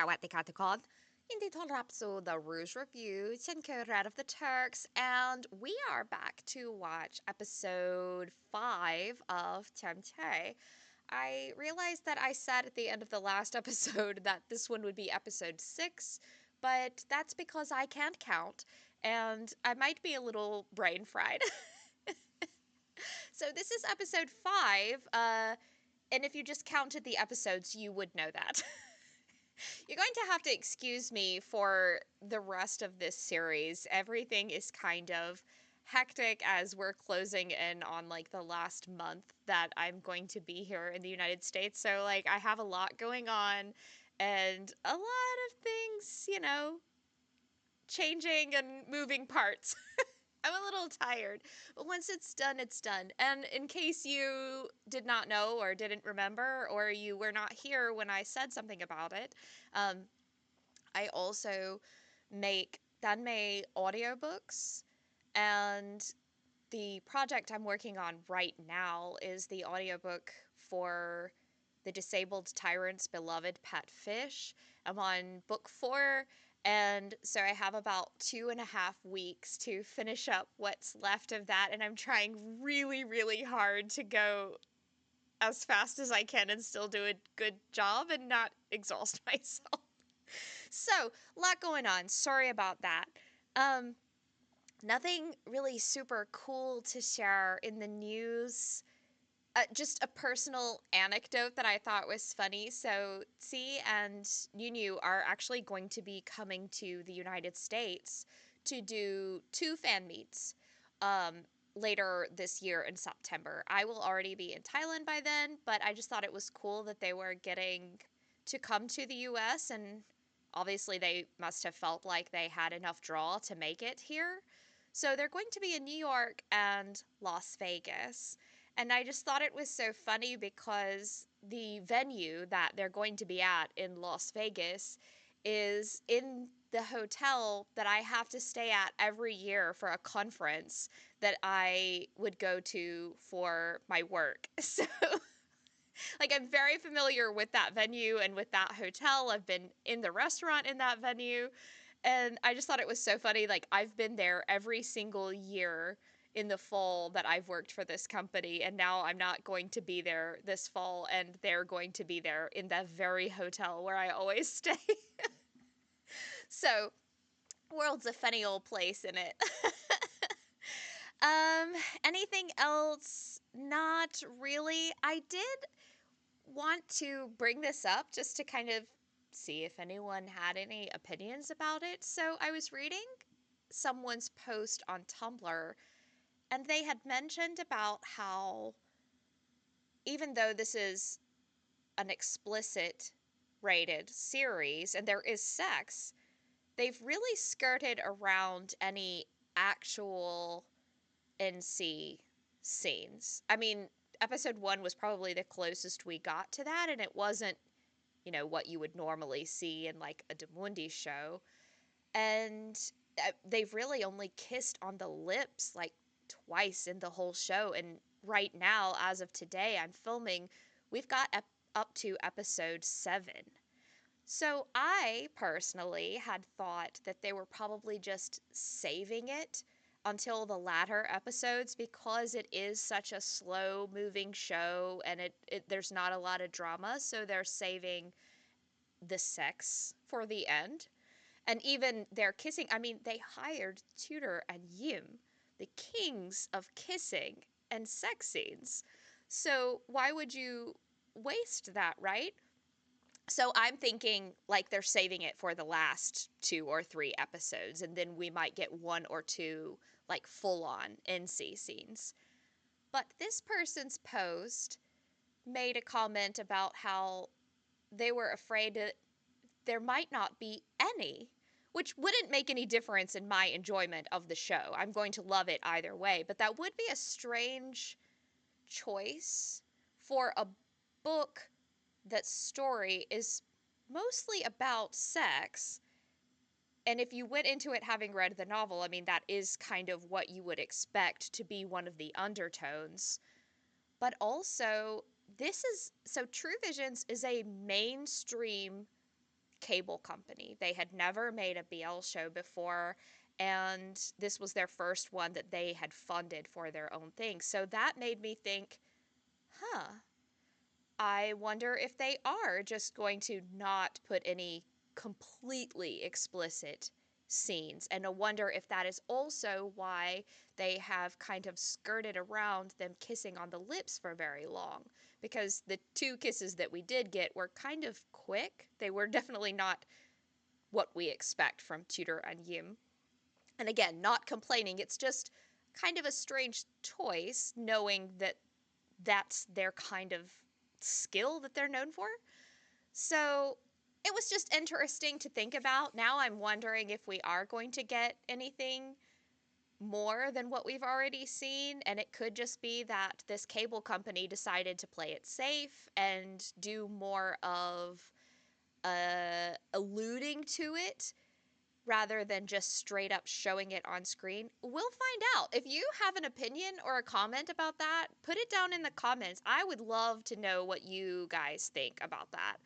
สวัสดีค่ะทุกคนยินดีต้อนรับสู่ The Rouge Review เช่นเคย Red of the Turks and we are back to watch episode 5 of Cherm Chey. I realized that I said at the end of the last episode that this one would be episode 6, but that's because I can't count and I might be a little brain fried. So this is episode 5, and if you just counted the episodes, you would know that. You're going to have to excuse me for the rest of this series. Everything is kind of hectic as we're closing in on like the last month that I'm going to be here in the United States. So, like, I have a lot going on and a lot of things, changing and moving parts. I'm a little tired, but once it's done, it's done. And in case you did not know or didn't remember, or you were not here when I said something about it, I also make danmei audiobooks, and the project I'm working on right now is the audiobook for The Disabled Tyrant's Beloved Pet Fish. I'm on book 4, and so I have about 2.5 weeks to finish up what's left of that, and I'm trying really, really hard to go as fast as I can and still do a good job and not exhaust myself. So, a lot going on. Sorry about that. Um, Nothing really super cool to share in the news. Just a personal anecdote that I thought was funny. So, Tsi and Nunu are actually going to be coming to the United States to do 2 fan meets later this year in September. I will already be in Thailand by then, but I just thought it was cool that they were getting to come to the US, and obviously they must have felt like they had enough draw to make it here. So they're going to be in New York and Las Vegas. And I just thought it was so funny because the venue that they're going to be at in Las Vegas is in the hotel that I have to stay at every year for a conference that I would go to for my work. So, like, I'm very familiar with that venue and with that hotel. I've been in the restaurant in that venue. And I just thought it was so funny. Like, I've been there every single year in the fall that I've worked for this company. And now I'm not going to be there this fall. And they're going to be there in that very hotel where I always stay. So, world's a funny old place, in it? Anything else? Not really. I did want to bring this up just to kind of see if anyone had any opinions about it. So I was reading someone's post on Tumblr, and they had mentioned about how, even though this is an explicit rated series and there is sex, they've really skirted around any actual NC scenes. I mean, episode 1 was probably the closest we got to that, and it wasn't, what you would normally see in like a Demundi show. And they've really only kissed on the lips like twice in the whole show. And right now, as of today, I'm filming, we've got up to episode 7. So I personally had thought that they were probably just saving it until the latter episodes because it is such a slow moving show and there's not a lot of drama, so they're saving the sex for the end. And even their kissing, I mean, they hired Tudor and Yim, the kings of kissing and sex scenes. So why would you waste that, right? So I'm thinking like they're saving it for the last 2 or 3 episodes, and then we might get 1 or 2 like full on NC scenes. But this person's post made a comment about how they were afraid that there might not be any, which wouldn't make any difference in my enjoyment of the show. I'm going to love it either way, but that would be a strange choice for a book that story is mostly about sex. And if you went into it having read the novel, I mean, that is kind of what you would expect to be one of the undertones. But also, True Visions is a mainstream cable company. They had never made a BL show before, and this was their first one that they had funded for their own thing. So that made me think, huh, I wonder if they are just going to not put any completely explicit scenes. And I wonder if that is also why they have kind of skirted around them kissing on the lips for very long. Because the two kisses that we did get were kind of quick. They were definitely not what we expect from Tudor and Yim. And again, not complaining, it's just kind of a strange choice knowing that that's their kind of skill that they're known for. So it was just interesting to think about. Now I'm wondering if we are going to get anything more than what we've already seen, and it could just be that this cable company decided to play it safe and do more of alluding to it rather than just straight up showing it on screen. We'll find out. If you have an opinion or a comment about that, put it down in the comments. I would love to know what you guys think about that.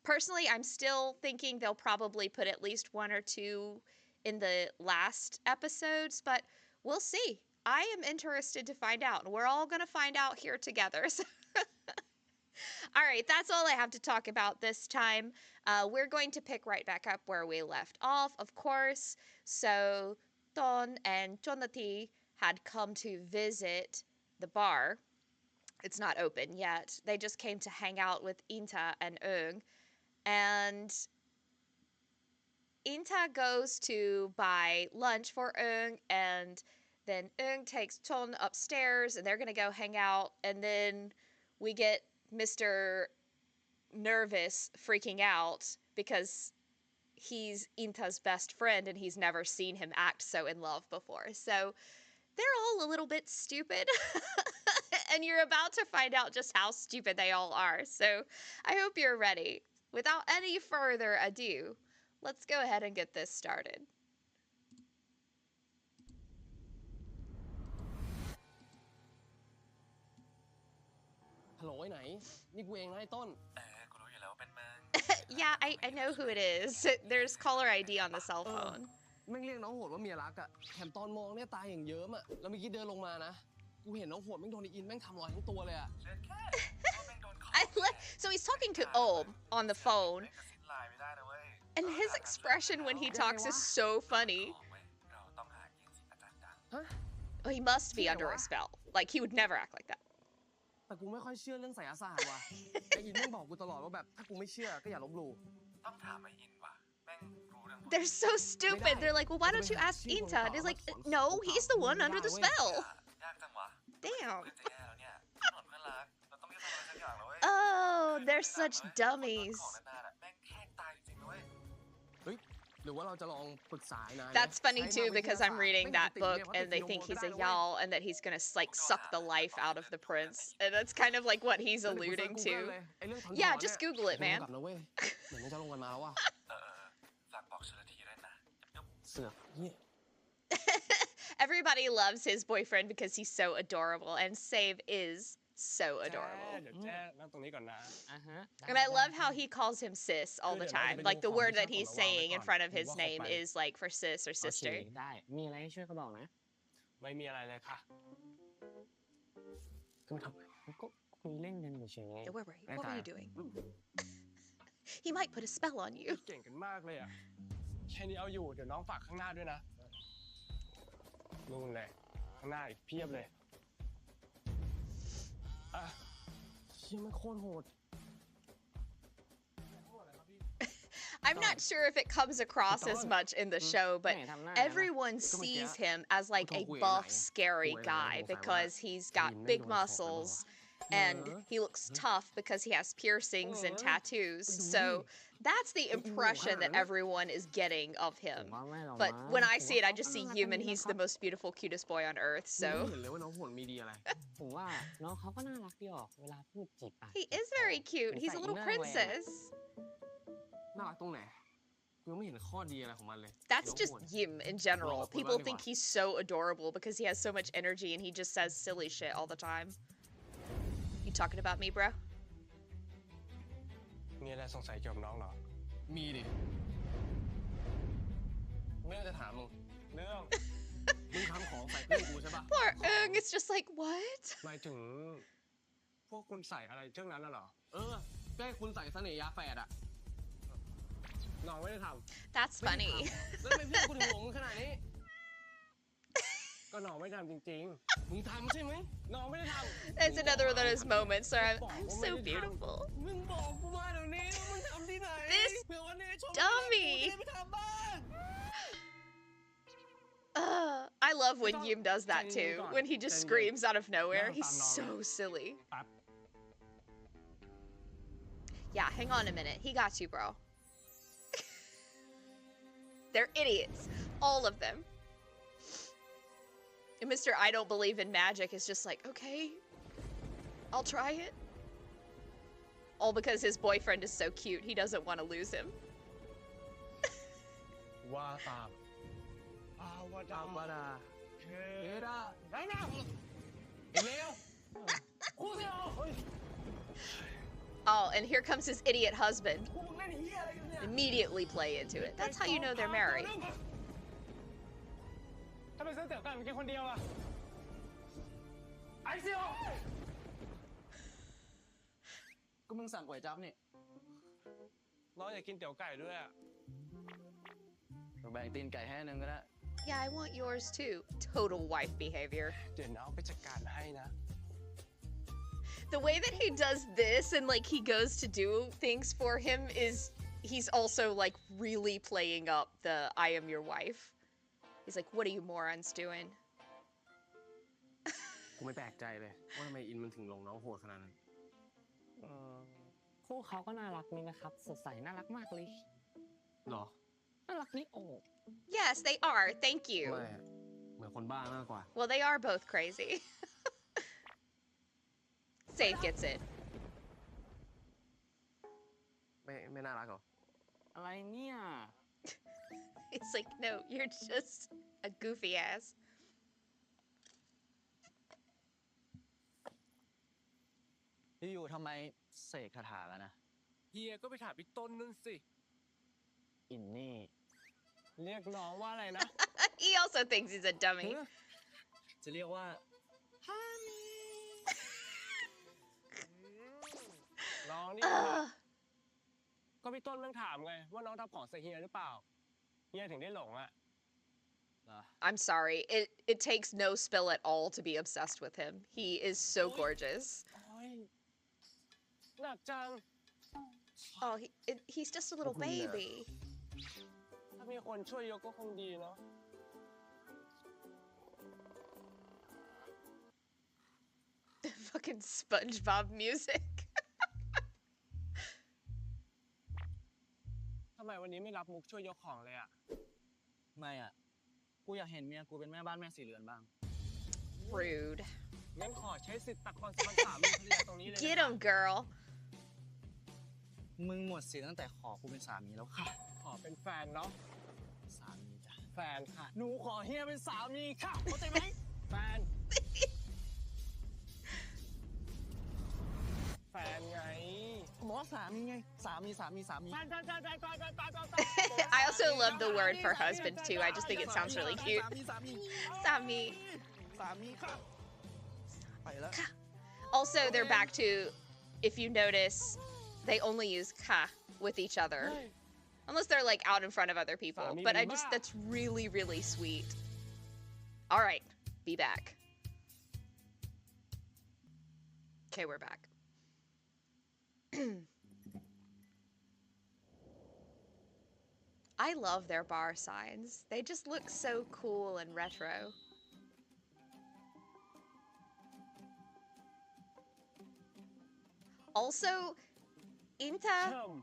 Personally, I'm still thinking they'll probably put at least one or two in the last episodes, but we'll see. I am interested to find out, and we're all going to find out here together. So all right, that's all I have to talk about this time. We're going to pick right back up where we left off, of course. So Don and Jonathan had come to visit the bar. It's not open yet. They just came to hang out with Inta and Eung. And Inta goes to buy lunch for Eung, and then Eung takes Ton upstairs, and they're going to go hang out. And then we get Mr. Nervous freaking out because he's Inta's best friend and he's never seen him act so in love before. So they're all a little bit stupid. And you're about to find out just how stupid they all are. So I hope you're ready. Without any further ado, let's go ahead and get this started. ฮัลโหลไอ้ไหนนี่กูเองนะไอ้ต้น กูรู้อยู่แล้วเป็นมึง Yeah, I know who it is. There's caller ID on the cell phone. แม่งเรียกน้องโหดว่าเมียรักอะแถมตอนมองเนี่ยตาอย่างเยิ้มอะแล้วเมื่อกี้เดินลงมานะกูเห็นน้องโหดแม่งโดนอินแม่งทำรอยทั้งตัวเลยอะ เช็ดแค่ว่าแม่งโดนของ So he's talking to Om on the phone, แม่งกระซิบไลน์ไม่ได้นะเว้ย and his expression when he talks is so funny. ของเว้ยเราต้องหายินสิอาจารย์ดัง ฮะ Oh, he must be under a spell. Like, he would never act like that. แต่กูไม่ค่อยเชื่อเรื่องไสยศาสตร์ว่ะไอ้อินแม่งบอกกูตลอดว่าแบบถ้ากูไม่เชื่อก็อย่าลบหลู่ ต้องถามไอ้อินว่ะแม่งรู้เรื่องพวก They're so stupid. They're like, well, why don't you ask Inta? And he's like, no, he's the one under the spell. ยากจังวะ Damn. เพื่อนจะแย่แล้วเนี่ยถนนเพื่อนรักเราต้องทำอะไรสักอย่างแล้วเว้ย Oh, they're such dummies. ของนานๆอะแม่งแห้งตายจริงๆนะเว้ย เฮ้ยหรือว่าเราจะลองปรึกษาไอ้นาย That's funny too because I'm reading that book and they think he's a y'all and that he's gonna like suck the life out of the prince. And that's kind of like what he's alluding to. Yeah, just Google it, man. กลับนะเว้ยเหมือนมันจะลงกันมาแล้วว่ะ ฝากบอกชลทีด้วยนะ เสือกเนี่ย Everybody loves his boyfriend because he's so adorable, and Save is so adorable. เดี๋ยวแจ้นั่งตรงนี้ก่อนนะ And I love how he calls him sis all the time. Like the word that he's saying in front of his name is like for sis or โอเค sister. ได้มีอะไรให้ช่วยก็บอกนะ ไม่มีอะไรเลยค่ะ ก็มาทำไม ก็คุยเล่นกันเฉยๆไง Yeah, where were you? What were you doing? He might put a spell on you. เก่งกันมากเลยอ่ะ แค่นี้เอาอยู่ เดี๋ยวน้องฝากข้างหน้าด้วยนะ นู่นเลย ข้างหน้าอีกเพียบเลย อ่ะ เชี่ยมันโคตรโหด I'm not sure if it comes across as much in the show, but everyone sees him as like a buff, scary guy because he's got big muscles and he looks tough because he has piercings and tattoos. So that's the impression that everyone is getting of him. But when I see it, I just see Yim and he's the most beautiful, cutest boy on earth. ไม่ So เห็นเลยว่าน้องโหดมีดีอะไร ผมว่าน้องเขาก็น่ารักดีออกเวลาพูดจีบปาก he is very cute. He's a little princess. น่ารักตรงไหนกูยังไม่เห็นข้อดีอะไรของมันเลย That's just Yim in general. People think he's so adorable because he has so much energy and he just says silly shit all the time. You talking about me, bro? มีอะไรสงสัยเกี่ยวกับน้องเหรอ มีดิไม่ต้องจะถามมึง เรื่อง มึงทำของใส่เพื่อนกูใช่ปะ Poor Eung is just like, what? หมายถึงพวกคุณใส่อะไรเรื่องนั้นน่ะเหรอ ก็ให้คุณใส่เสน่ห์ยาแฝดอะ น้องไม่ได้ท That's ไม่ได้ funny. ทำแล้วทำไมเพื่อนกูถึงหลงมึงขนาดนี้ ำก็น้องไม่ทำจริง มึงทำใช่ไหม ๆ น้องไม่ได้ท It's another one of those moments where I'm so beautiful. มึงบอกกูมาเดี๋ยวนี้ว่ามึงทำที่ไหน This เผื่อวันนี้ชม dummy. กูจะได้ไปทำบ้าง I love when Yim does that too. When he just screams out of nowhere. He's so silly. ำปั๊บ Yeah, hang on a minute. He got you, bro. They're idiots. All of them. And Mr. I don't believe in magic is just like, okay, I'll try it. All because his boyfriend is so cute. He doesn't want to lose him. ว่าตามอาวดา อาบาดา เค เอรา ได้นะ เร็วกูเสียว Oh, and here comes his idiot husband. กูเล่นเหี้ยอะไรกันเนี่ย Immediately play into it. That's how you know they're married. ทำไมซื้อเตี๋ยวไก่มากินคนเดียวอะไอ้เสี่ยว ก็มึงสั่งก๋วยจั๊บนี่ น้องอยากกินเตี๋ยวไก่ด้วยอะ แบ่งตีนไก่ให้นึงก็ได้ Yeah, I want yours too. Total wife behavior. เดี๋ยวน้องไปจัดการให้นะ The way that he does this and like he goes to do things for him is he's also like really playing up the I am your wife. He's like, what are you morons doing? กูไม่แปลกใจเลยว่าทำไมอินมันถึงลงน้องโหดขนาดนั้น คู่เขาก็น่ารักนี่นะครับ สดใสน่ารักมากเลย หรอ น่ารักนี่โอ้ Yes, they are. Thank ไม่ you. อะเหมือนคนบ้ามากกว่า Well, they are both crazy. Save gets it. ไม่น่ารักหรอ อะไรเนี่ย It's like, no, you're just a goofy ass. อยู่ๆทำไมเสกคาถาแล้วนะ เฮียก็ไปถามพี่ต้นนั่นสิ อินนี่ เรียกน้องว่าอะไรนะ He also thinks he's a dummy. จะเรียกว่า น้องนี่ ก็พี่ต้นมันถามไงว่าน้องทำของใส่เฮียหรือเปล่า เฮียถึงได้หลงอะ I'm sorry. It takes no spill at all to be obsessed with him. He is so gorgeous. โอ้ยหนักจัง Oh, he's just a little baby. ถ้ามีคนช่วยยกก็คงดีเนาะ Fucking SpongeBob music. ทำไมวันนี้ไม่รับมุกช่วยยกของเลยอะ ไม่อ่ะ กูอยากเห็นเมียกูเป็นแม่บ้านแม่สีเรือนบ้าง Rude. งั้นขอใช้สิทธิ์ตัดความสัมพันธ์สามีภรรยาตรงนี้เลยนะ Get him, girl. มึงหมดสิทธิ์ตั้งแต่ขอกูเป็นสามีแล้วค่ะ ขอเป็นแฟนเนาะ สามีจ้ะ แฟนค่ะ หนูขอเฮียเป็นสามีค่ะเข้าใจไหม แฟน แฟนไง หมอสามีไง สามี แฟน I also love the word for husband too. I just think it sounds really cute. สามี Sami. สามีค่ะ ไปแล้ว Also, they're back to, if you notice, they only use ka with each other. Unless they're like out in front of other people. But that's really, really sweet. All right, be back. Okay, we're back. I love their bar signs. They just look so cool and retro. Also, Inta เชิม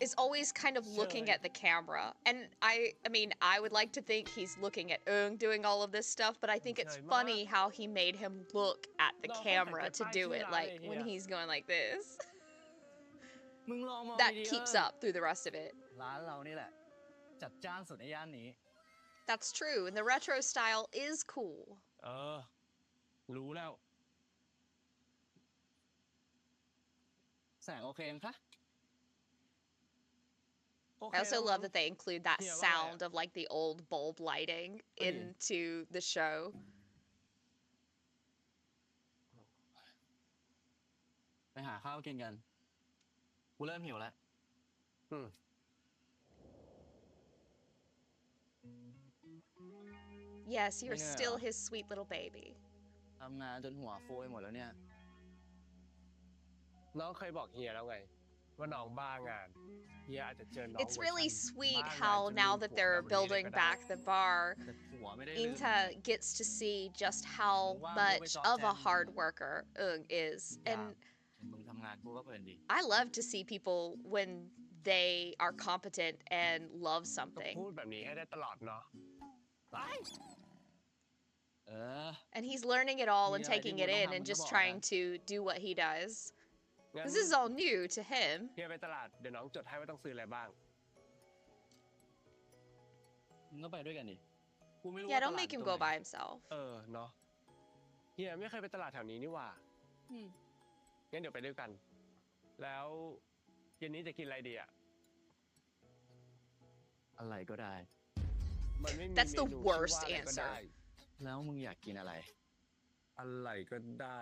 is always kind of looking at the camera. And I mean, I would like to think he's looking at Eung doing all of this stuff, but I think it's funny how he made him look at the camera to do it, like when he's going like this. มึงลองมอง That ดีๆ keeps up through the rest of it. ร้านเรานี่แหละ จัดจ้านสุดในย่านนี้ That's true, and the retro style is cool. เออ รู้แล้ว แสงโอเคยังคะ I also love that they include that Yeah, sound of like the old bulb lighting Okay. into the show. ไปหาข้าวกินกัน กูเริ่มหิวแล้ว อืม Yes, you're Yeah. still his sweet little baby. ทำงานจนหัวฟูไปหมดแล้วเนี่ย น้องเคยบอกเฮียแล้วไง ว่าน้องบ้างานเฮียอาจจะเจอน้อง It's เวอร์ really ชัน sweet บ้างาน how จน now ลืม that ผัว they're แบบนี้เลย building ก็ได้ back the bar, แต่ผัวไม่ได้ลืม Inta gets to see just how Wow, much we of a got hard worker Eung is. And เห็นมึงทำงานกูก็เพลินดี I love to see people when they are competent and love ก็ something. พูดแบบนี้ให้ได้ตลอดเนาะ เออ And he's learning it all and Yeah, I taking didn't it know in how and much just about trying that. to do what he does. งั้น This is all new to him. เฮียไปตลาดเดี๋ยวน้องจดให้ว่าต้องซื้ออะไรบ้าง มึงก็ไปด้วยกันดิ กูไม่รู้ Yeah, ว่า don't ตลาด make him ตร go งไหน by himself. เนาะเฮียไม่เคยไปตลาดแถวนี้นี่หว่า อืม งั้นเดี๋ยวไปด้วยกัน แล้วเย็นนี้จะกินอะไรดีอ่ะ อะไรก็ได้ มันไม่มี That's the เมนูที่ worst ว่าอะไรก็ answer. ได้ แล้วมึงอยากกินอะไร อะไรก็ได้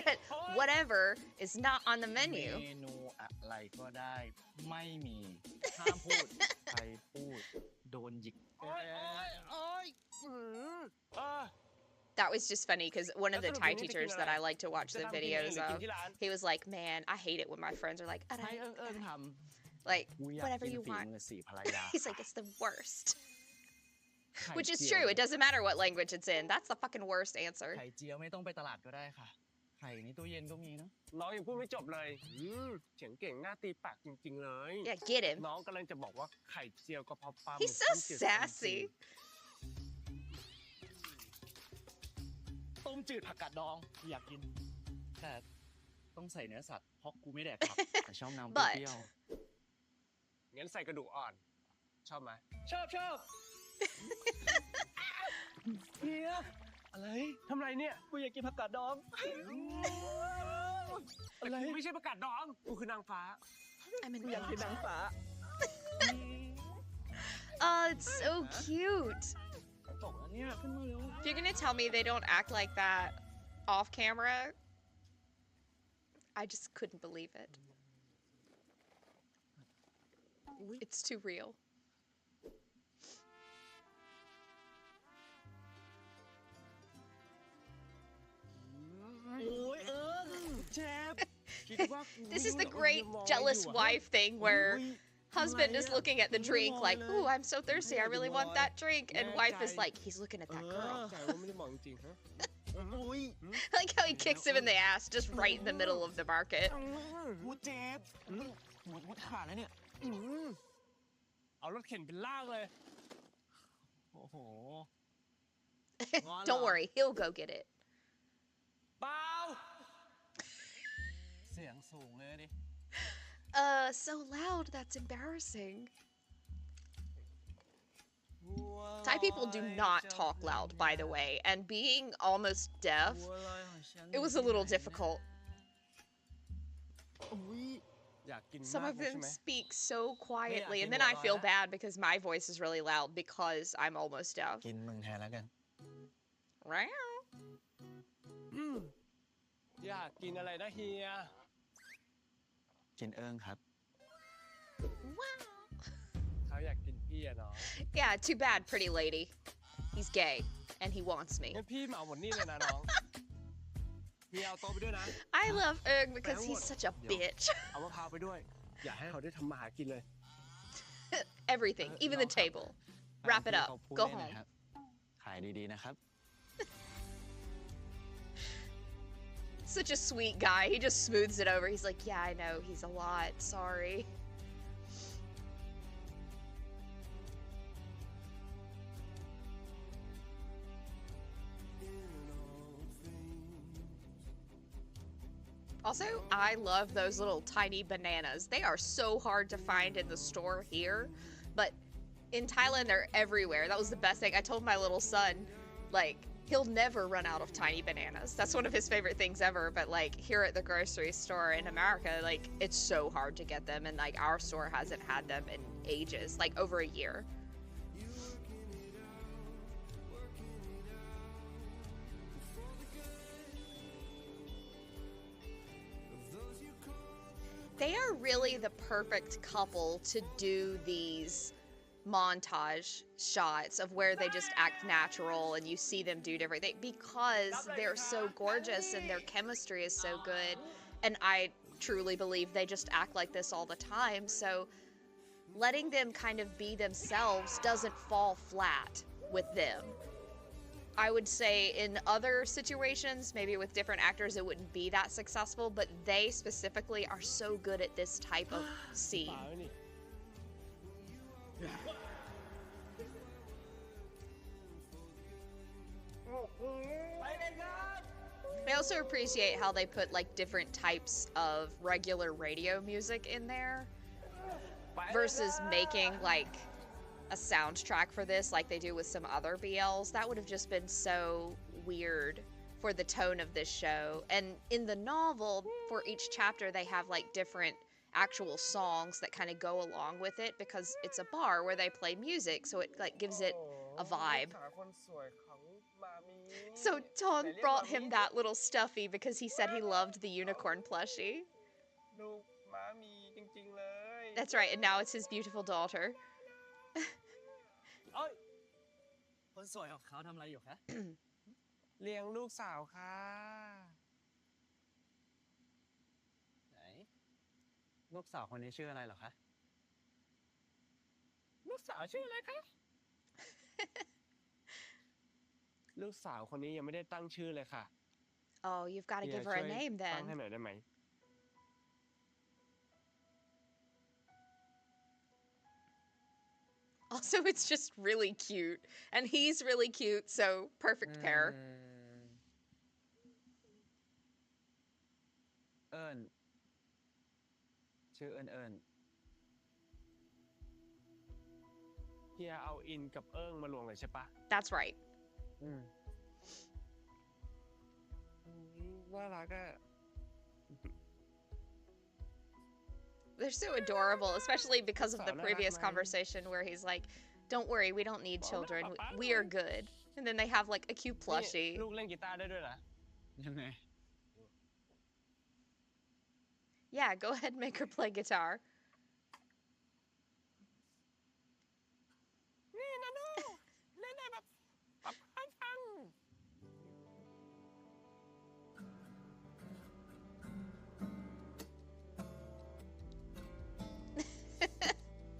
That whatever is not on the เม menu. นูอะไรก็ได้ ไม่มี ห้ามพูด ใครพูด โดนหยิก That was just funny because one of the That's Thai what we need to teachers get that right. I like to watch จะ the ทำกินเอง videos หรือกิน of, ที่ร้าน he was like, man, I hate it when my friends are like, ให้เอิงท like ำกูอยาก whatever กิน you ฝี want. มือสี่ภรรยา He's like, it's the worst. ไข่ Which is เจียว true. It doesn't matter what language it's in. That's the fucking worst answer. ไข่เจียวไม่ต้องไปตลาดก็ได้ค่ะ ไข่ในตู้เย็นก็มีเนอะ น้องยังพูดไม่จบเลยเสียงเก่งหน้าตีปากจริง ๆ เลย Yeah, get him. น้องกำลังจะบอกว่าไข่เจียวกะเพราปลาหมึก He's so ต้มจืด sassy. ต้มจืดผักกาดดองอยากกิน แต่ต้องใส่เนื้อสัตว์เพราะกูไม่แดกผัก แต่ชอบน้ำเป But รี้ยว งั้นใส่กระดูกอ่อน ชอบไหม ชอบเฮียอะไร ทำไรเนี่ย กูอยากกินผักกาดดอง อะไรไม่ใช่ประกาศน้องกูคือนางฟ้า I'm in กูอยากกิน love. นางฟ้า Oh, it's so cute. ตกแล้วเนี่ยขึ้นมาเร็ว If you're gonna tell me they don't act like that off camera, I just couldn't believe it. It's too real. โอ้ยเจ็บ This is the great jealous wife thing where husband is looking at the drink like, ooh, I'm so thirsty, I really want that drink. And wife is like, he's looking at that girl. ใจว่าไม่ได้มองจริงฮะ อุ้ย I like how he kicks him in the ass just right in the middle of the market. กูเจ็บหัวขาดแล้วเนี่ย เอารถเข็นเป็นลากเลย โอ้โห Don't worry, he'll go get it. เปล่า เสียงสูงเลยดิ So loud, that's embarrassing. Thai people do not talk loud, by the way, and being almost deaf, it was a little difficult. อยากกิน Some มาก of เลยใช่ them ไหม speak so quietly, Yeah, and then I feel yeah. bad because my voice is really loud because I'm almost deaf. กินมึงแทนแล้วกัน Right? อยากกินอะไรนะเฮีย กินเอิงครับ Wow. เขาอยากกินพี่อะน้อง Yeah, too bad, pretty lady. He's gay, and he wants me. งั้นพี่เหมาหมดนี่เลยนะน้องเฮียเอาโต๊ะไปด้วยนะ I love Eung because he's such a bitch. เอามะพร้าวไปด้วย อย่าให้เขาได้ทำมาหากินเลย Everything, even the table. Wrap it up. Go home. ขายดีๆนะครับ Such a sweet guy. He just smooths it over. He's like, yeah, I know. He's a lot. Sorry. Also, I love those little tiny bananas. They are so hard to find in the store here, but in Thailand, they're everywhere. That was the best thing. I told my little son, like, he'll never run out of tiny bananas. That's one of his favorite things ever. But like here at the grocery store in America, like it's so hard to get them, and like our store hasn't had them in ages, like over a year. They are really the perfect couple to do these montage shots of where they just act natural and you see them do different things because they're so gorgeous and their chemistry is so good. And I truly believe they just act like this all the time. So letting them kind of be themselves doesn't fall flat with them. I would say in other situations, maybe with different actors, it wouldn't be that successful, but they specifically are so good at this type of scene. I also appreciate how they put like different types of regular radio music in there versus making like a soundtrack for this like they do with some other BLs. That would have just been so weird for the tone of this show. And in the novel, for each chapter, they have like different actual songs that kind of go along with it because it's a bar where they play music, so it like gives it a vibe. So Tom brought him that little stuffy because he said he loved the unicorn plushie. That's right, and now it's his beautiful daughter. คนสวยของเขาทำอะไรอยู่คะ เลี้ยงลูกสาวค่ะ ไหนลูกสาวคนนี้ชื่ออะไรเหรอคะ ลูกสาวชื่ออะไรคะ ลูกสาวคนนี้ยังไม่ได้ตั้งชื่อเลยค่ะ Oh, you've got to give her a name ตั้งให้ then. หน่อยได้ไหม Also, it's just really cute. And he's really cute, so perfect pair. เอิญชื่อเอิญ เฮียเอาอินกับเอิ้งมารวมเลยใช่ปะ That's right. น่ารักอะ They're so adorable, especially because of the previous conversation where he's like, don't worry, we don't need children. We are good. And then they have like a cute plushie. ลูกเล่นกีตาร์ได้ด้วยนะ ยังไง Yeah, go ahead and make her play guitar. นี่นะลูกเล่นได้แบบปับปังปัง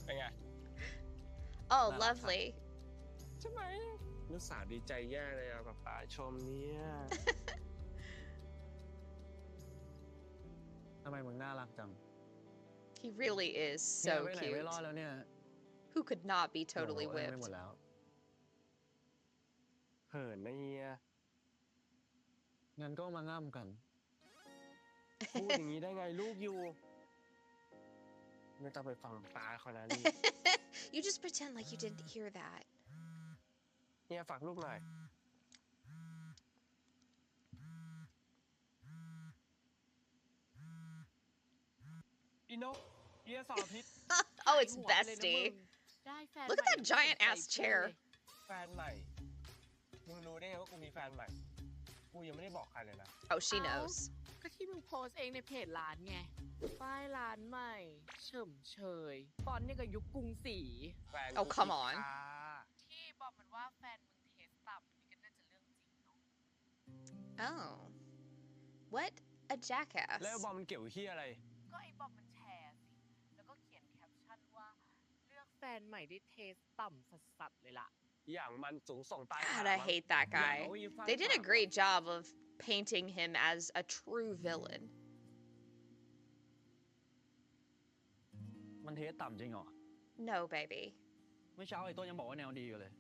เป็นไง Oh, lovely. ใช่ไหมลูกสาวดีใจแย่เลยอะป๊าชมเนี่ย ทำไมมึงน่ารักจัง He really is เนี่ย so ไปไหน cute. ไม่รอดแล้วเนี่ย Who could not be totally โอ้โหเอิ้นไป whipped? หมดแล้ว เหินนะเฮีย งั้นก็มาง่ำกัน พูดอย่างนี้ได้ไงลูกอยู่ไม่ต้องไปฟังป้าเขานะนี่ You just pretend like you didn't hear that. เฮียฝากลูกหน่อย อีโนเฮียสองอาทิตย์ Oh, it's Bestie. Look at that giant ass chair. แฟนใหม่ มึงรู้ได้ไงว่ากูมีแฟนใหม่ กูยังไม่ได้บอกใครเลยนะ Oh, she knows. ก็ที่มึงโพสต์เองในเพจร้านไง ป้ายร้านใหม่ เฉิมเฉยฟอนต์นี่ก็ยุคกรุงศรี แฟน Oh, come on. ที่บอกมันว่าแฟนมึงเทสตับนี่ก็น่าจะเรื่องจริงเนาะ Oh. What a jackass. แล้วบอลมันเกี่ยวกับเฮียอะไร ก็ไอ้บอมมันแชร์สิ แล้วก็เขียนแคปชั่นว่า เลือกแฟนใหม่ได้เทสต่ำสัสๆเลยล่ะ อย่างมันสูงส่งตาย God, I hate that guy. They did a great job of painting him as a true villain. มันเทสต่ำจริงเหรอ No, baby. เมื่อเช้าไอ้ต้นยังบอกว่าแนวดีอยู่เลย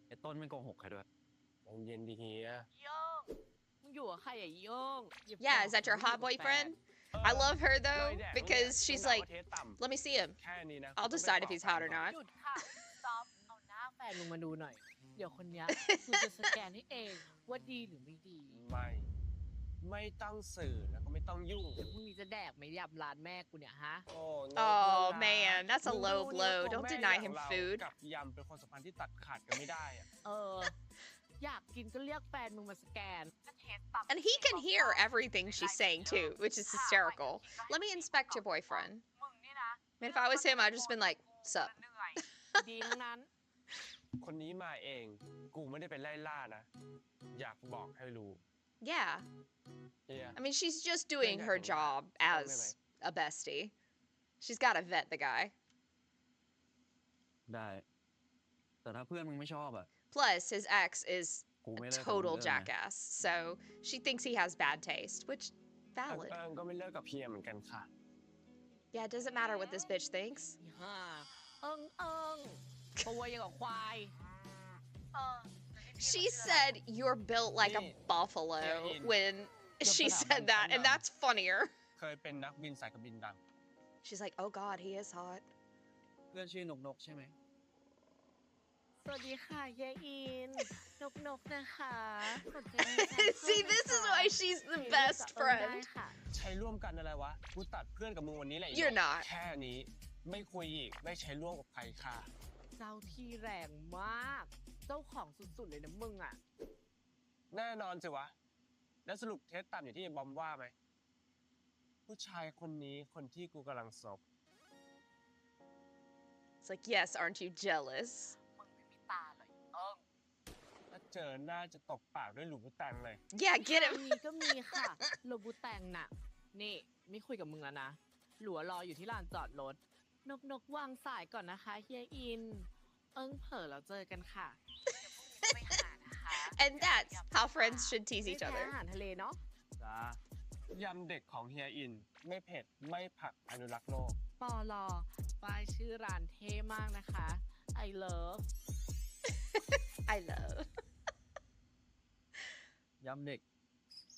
ไอ้ต้นไม่โกหกใครด้วย เย็นดีเฮีย โย่งมึงอยู่กับใครอ่ะโย่งอย่า Yeah, บอก is that your ว่า hot มึงอยู่กับแฟน boyfriend? I love her though because she's like, let me see him. แค่นี้นะ I'll decide if he's hot or not. หยุดค่ะซอฟเอาหน้าแฟนมึงมาดูหน่อย เดี๋ยวคนเนี้ยกูจะสแกนให้เองว่าดีหรือไม่ดี ไม่ต้องสื่อแล้วก็ไม่ต้องยุ่ง เดี๋ยวพรุ่งนี้จะแดกไหมยำร้านแม่กูเนี่ยฮะ โอ้ Oh man, that's a มึง low รู้ blow. เนี่ยตัว Don't แม่ deny อย่า him งเรา food. กับยำเป็นความสัมพันธ์ที่ตัดขาดกันไม่ได้อะ อยากกินก็เรียกแฟนมึงมาสแกน And he can hear everything she's saying too, which is hysterical. Let me inspect your boyfriend. มึงนี่นะ I mean, if I was him, I'd just been like, sup. เหนื่อยดีทั้งนั้น คนนี้มาเอง กูไม่ได้ไปไล่ล่านะ อยากบอกให้รู้ Yeah. เฮีย I mean, she's just doing her job as a bestie. She's got to vet the guy. ได้ แต่ถ้าเพื่อนมึงไม่ชอบอ่ะ Plus, his ex is กูไม่ a เลิกกับมึง total ด้วยนะ jackass, so she thinks he has bad taste, which เอิ valid. งก็ไม่เลิกกับเฮียเหมือนกันค่ะ Yeah, it doesn't matter what this bitch thinks. ฮ่าเอิงตัวยังกับควาย She said you're built like a buffalo when she said that, and that's funnier. เคยเป็นนักบินสายการบินดัง She's like, oh god, he is hot. เพื่อนชื่อนกนกใช่ไหม สวัสดีค่ะเฮียอิน นกนะคะสนใจ See, this is why she's the best ได้ friend. ค่ะ ใช้ร่วมกันอะไรวะ กูตัดเพื่อนกับมึงวันนี้แหละ You're not. แค่นี้ ไม่คุยอีก ไม่ใช้ร่วมกับใครค่ะ เจ้าที่แรงมาก เจ้าของสุดๆเลยนะมึงอ่ะ แน่นอนสิวะ แล้วสรุปเทสตามอย่างที่บอมว่าไหม ผู้ชายคนนี้คนที่กูกำลังซบ It's like, yes, aren't you jealous? มึงไม่มีตาเลยเอิง ถ้าเจอหน้าจะตกปากด้วยหลูกตังเลย Yeah, get มี him. ก็มีค่ะโลบูแตงน่ะ นี่ไม่คุยกับมึงแล้วนะ หลัวรออยู่ที่ลานจอดรถ นกวางสายก่อนนะคะเฮียอิน เอิงเผลอแล้วเจอกันค่ะไปหานะคะ And that's how friends should tease ไม่ each แพ้ other. อาหารทะเลเนาะ จ้าย ำเด็กของเฮียอิน ไม่เผ็ด ไม่ผักอนุรักษ์โลก ปอลอป้ายชื่อร้านเท่มากนะคะ I love I love. ยำเด็ก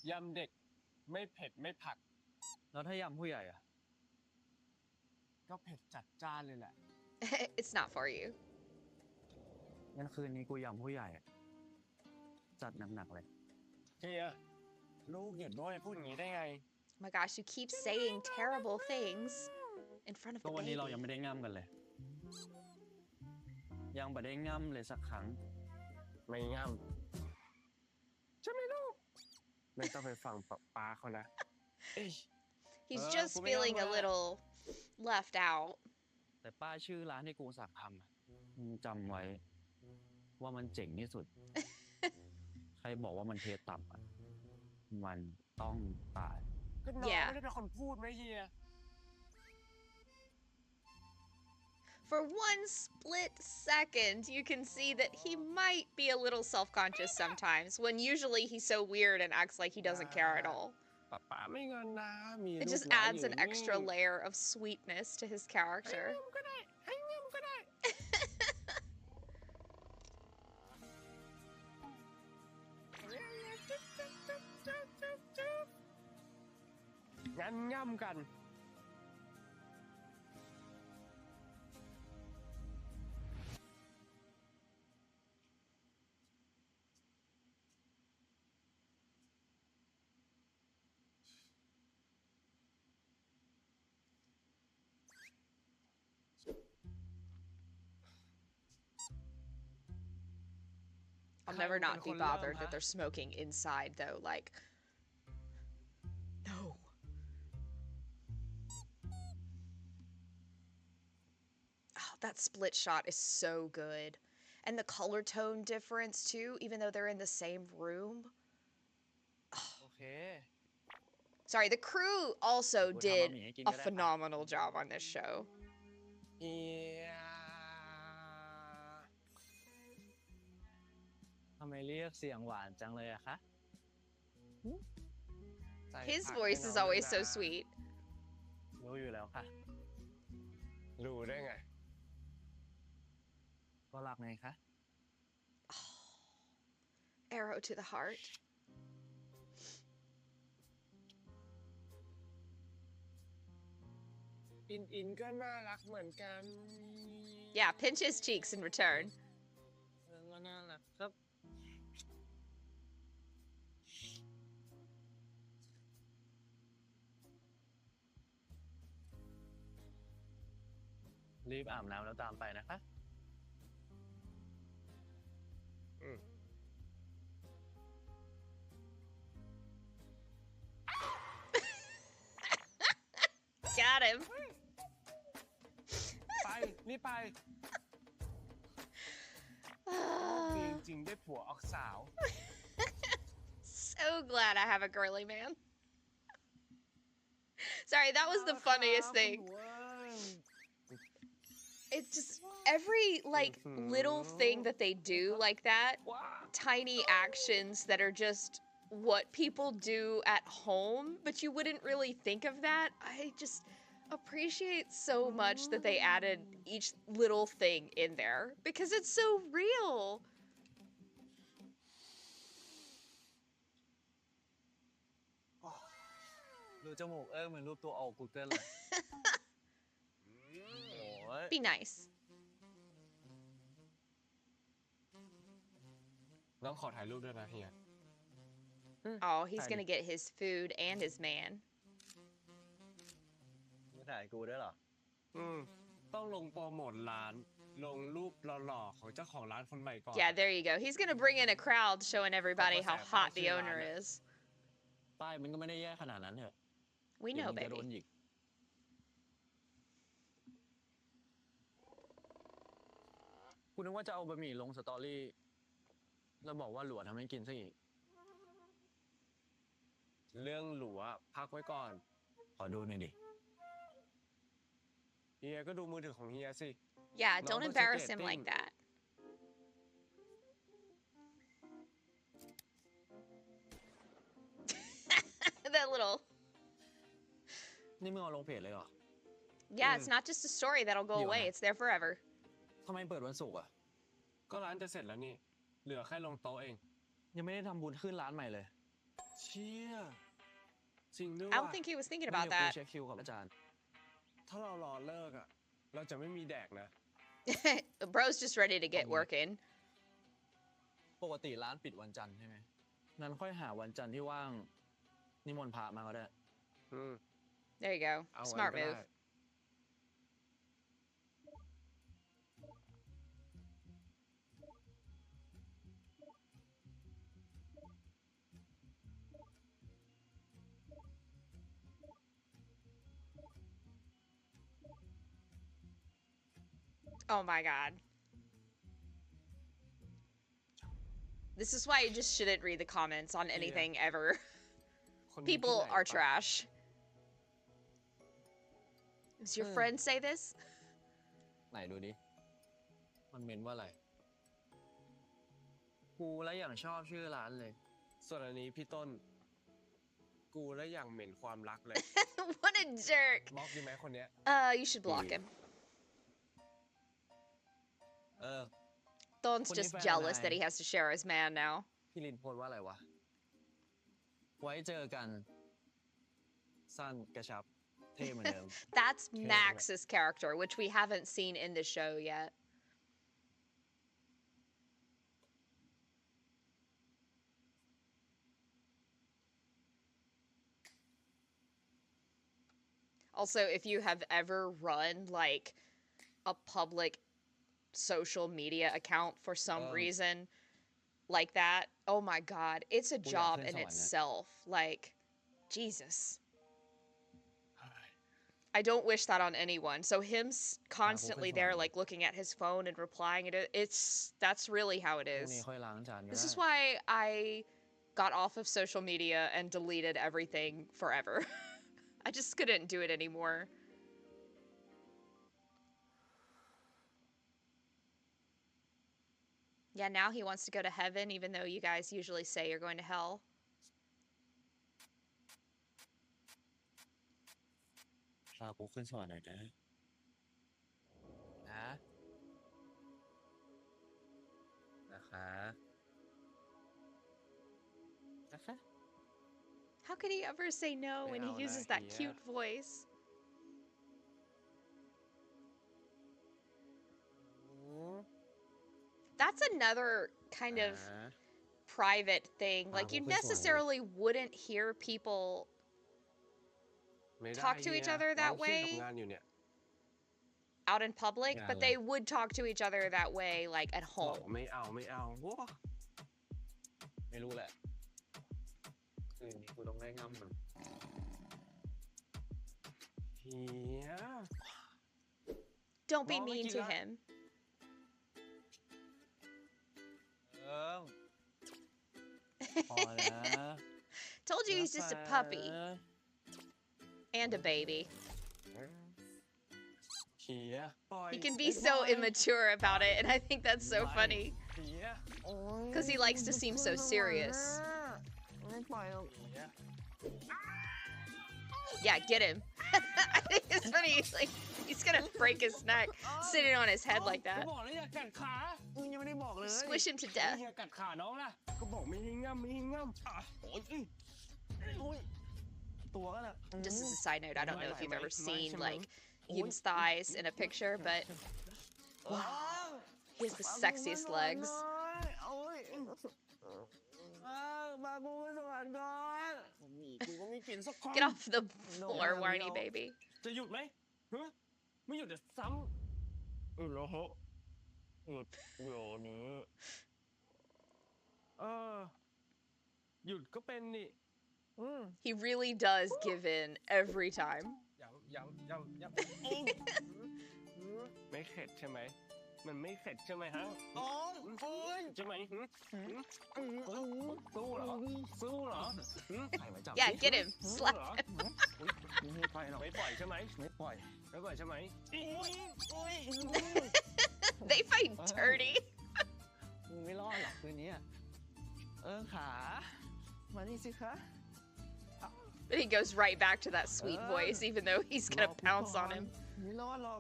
ยำเด็ก ไม่เผ็ด ไม่ผัก แล้วถ้ายำผู้ใหญ่อ่ะ ก็เผ็ดจัดจ้านเลยแหละ It's not for you. งั้นคืนนี้กูยำผู้ใหญ่อะจัดหนักๆเลย เฮีย ลูกหยุดด้วยพูดอย่างนี้ได้ไง Oh my gosh, you keep saying terrible things in front of ก็ the วันนี้ baby. เรายังไม่ได้ง่ำกันเลย ยังไม่ได้ง่ำเลยสักครั้ง ไม่ง่ำใช่ไหมลูก ไม่ต้องไปฟังป้าเขานะ เอ้ย He's Oh, just feeling a kumayama. little left out. แต่ป้ายชื่อร้านที่กูสั่งทำอะมึงจำไว้ ว่ามันเจ๋งที่สุด ใครบอกว่ามันเทต่ำอะมันต้องตาย ก็น้อง Yeah. ไม่ได้เป็นคนพูดไหมเฮีย For one split second, you can see that he might be a little self-conscious sometimes, when usually he's so weird and acts like he doesn't care at all. ป้าไม่เงินนะมี It ลูก just น้อย adds อยู่ an นี่ extra layer of sweetness to his character. ก็ได้ให้เงินก็ได้ งั้นง่ำกัน I'll never not be Kung bothered lam, that ha? they're smoking inside, though. Like, no. Oh, that split shot is so good. And the color tone difference, too, even though they're in the same room. โอเค Sorry, the crew also Would did Hamami a Hiking get it? phenomenal job on this show. เฮีย ทำไมเรียกเสียงหวานจังเลยอะคะ ใส่ His ผัก voice ให้ is น้อง always so ด้วยนะ sweet. รู้อยู่แล้วค่ะ รู้ได้ไง ก็รักไงคะ Arrow to the heart. อินก็น่ารักเหมือนกัน Yeah, pinch his cheeks in return. เออก็น่ารัก รีบอาบน้ำแล้วตามไปนะคะ Got him. ไปรีบไปจริงๆได้ผัวออกสาว So glad I have a girly man. Sorry, that was the funniest thing. It's just every like little thing that they do like that, tiny actions that are just what people do at home, but you wouldn't really think of that. I just appreciate so much that they added each little thing in there because it's so real. ดูจมูกเหมือนรูปตัวออก Google เลย โอ้ย Be nice. น้องขอถ่ายรูปด้วยนะเฮีย Oh, he's gonna get his food and his man. ไม่ถ่ายกูด้วยเหรอ ต้องลงโปรโมทร้าน ลงรูปหล่อๆของเจ้าของร้านคนใหม่ก่อน Yeah, there you go. He's gonna bring in a crowd showing everybody how hot the owner is. ป้ายมันก็ไม่ได้แย่ขนาดนั้นเถอะ We เดี๋ยว know, มึงจะโดน baby. หยิก คุณนึกว่าจะเอาบะหมี่ลงสตอรี่ แล้วบอกว่าหลัวทำให้กินซะอีก เรื่องหลัวพักไว้ก่อน ขอดูหน่อยดิ เฮียก็ดูมือถือของเฮียสิ Yeah, No, don't but embarrass it's a him good like thing. that. That little. นี่มึงเอาลงเพจเลยเหรอ Yeah, it's not just a story that'll go Deal away. now. It's there forever. ทำไมเปิดวันศุกร์อ่ะ ก็ร้านจะเสร็จแล้วนี่ เหลือแค่ลงโต๊ะเอง ยังไม่ได้ทำบุญขึ้นร้านใหม่เลย เชี่ยจริงด้วย I don't think he was thinking ไม่ about เดี๋ยวกู that. เช็คคิวกับอาจารย์ ถ้าเรารอเลิกอ่ะ เราจะไม่มีแดกนะ Bro's just ready to get Okay. working. ปกติร้านปิดวันจันทร์ใช่ไหมนั้นค่อยหาวันจันทร์ที่ว่าง นิมนต์พระมาก็ได้ There you go. เอาไว้ Smart ก็ได้ move. Oh my god. This is why you just shouldn't read the comments on anything ever. คนนี้ที่ People ไหน are ปะ trash. Does your friend say this? ไหนดูดิ มันเมนว่าอะไร กูแล้วอย่างชอบชื่อร้านเลย ส่วนอันนี้พี่ต้น กูและอย่างเหม็นความรักเลย What a jerk. บล็อกดีไหมคนเนี้ย You should block him. เออ Thon's When just you jealous find that he has to share his man now. พี่ลินโพสต์ว่าอะไรวะ ไว้เจอกัน สั้นกระชับ เท่เหมือนเดิม That's Okay, Max's character, which we haven't seen in the show yet. Also, if you have ever run like a public social media account for some reason like that, oh my god, it's a job in itself. Like, Jesus. I don't wish that on anyone. So him constantly there, like looking at his phone and replying, that's really how it พรุ่ง is. นี้ค่อยล้างจานก็ This ได้ is why I got off of social media and deleted everything forever. I just couldn't do it anymore. Yeah, now he wants to go to heaven, even though you guys usually say you're going to hell. พากูขึ้นสวรรค์หน่อยนะ นะ นะคะ นะคะ How could he ever say no when he Meow, uses not that here. cute voice? That's another kind of อ่า private thing. Like, you which one? necessarily wouldn't hear people ไม่ได้ talk to เฮีย each other that น้องเครียด way. กับงานอยู่เนี่ย out in public, Yeah, but they would talk to each other that way, like at บอก home. ไม่เอาไม่เอาโว้ ไม่รู้แหละคืนนี้กูต้องได้ง่ำมัน เฮีย Don't be Mom, mean wake to you up. him. พอแล้ว Told you he's just a puppy and a baby. เฮียปล่อย He can be so immature about it, and I think that's so funny เฮีย because he likes to seem so serious. ไม่ปล่อยหรอกเฮีย Yeah, get him. I think it's funny. He's like, he's gonna break his neck sitting on his head like ก็ that. บอกแล้วอย่ากัดขามึงยังไม่ได้บอกเลย Squish him to เฮี death. ยกัดขาน้องล่ะก็บอกไม่ให้ง่ำไม่ให้ง่ำอ่ะโอ้ยโอ้ยตัวก็น่ะ Just as a side note, I don't know if you've ever seen like Oh. Eung's thighs in a picture, but wow, he has the sexiest legs. โอ้ยมากูไปสวรรค์ก่อนมีกูก็ไม่กินสักคำ Get off the floor, whiny baby. จะหยุดไหมฮะไม่หยุดจะซ้ำแล้วฮะหยุดเดี๋ยวนี้หยุดก็เป็นนี่ He really does give in every time. ย้ำไม่เข็ดใช่ไหมมันไม่เข็ดใช่ไหมฮะอ๋อใช่ไหมสู้เหรอสู้เหรอ ใครมาจับ Yeah, get him. Slap him. ไม่ไปหรอก ไม่ปล่อยใช่ไหม ไม่ปล่อย ไม่ปล่อยใช่ไหม They fight dirty. มึงไม่รอดหรอกคืนนี้อะขามานี่สิคะ But he goes right back to that sweet voice, even though he's gonna pounce on him. ไม่รอดหรอก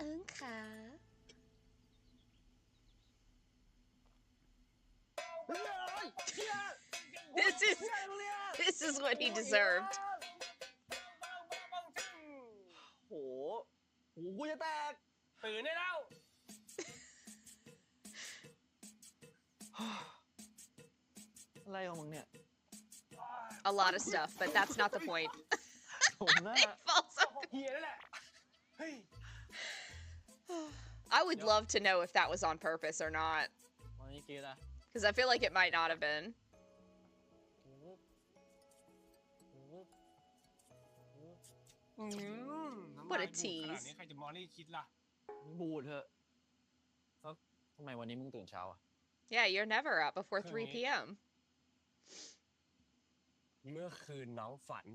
This is what he deserved. โหกูจะแตก ตื่นได้แล้ว อะไรของมึงเนี่ย A lot of stuff, but that's not the point. ผมหน้า It falls off. เฮียนั่นแหละเฮ้ย I would love to know if that was on purpose or not, วันนี้กีดอะ because I feel like it might not have been. What a ขนาด tease. นี้ใครจะมอลลี่คิดล่ะ บูดเถอะแล้วทำไมวันนี้มึงตื่นเช้าอะ Yeah, you're never up before 3 p.m. เมื่อคืนน้องฝัน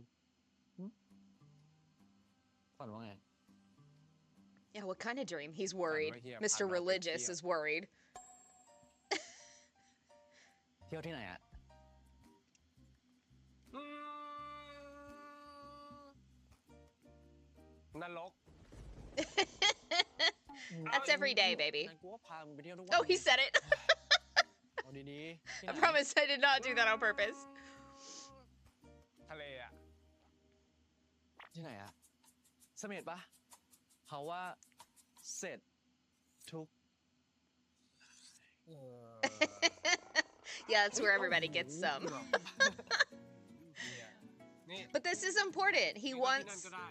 ฝันว่าไง Yeah, what kind of dream? He's worried. right here. Mr. I'm not Religious here. is worried. เที่ยวที่ไหนอะ นรก That's every day, baby. กูว่าพามึงไปเที่ยวทุกวัน Oh, he said it. เอาดีๆที่ I ไหน promise I did not do that on purpose. ทะเลอ่ะ ที่ไหนอะเสม็ดปะเขาว่าเสร็จทุก Yeah, that's where everybody gets some. นี่ But this is important. He ที่นั่น wants ก็ได้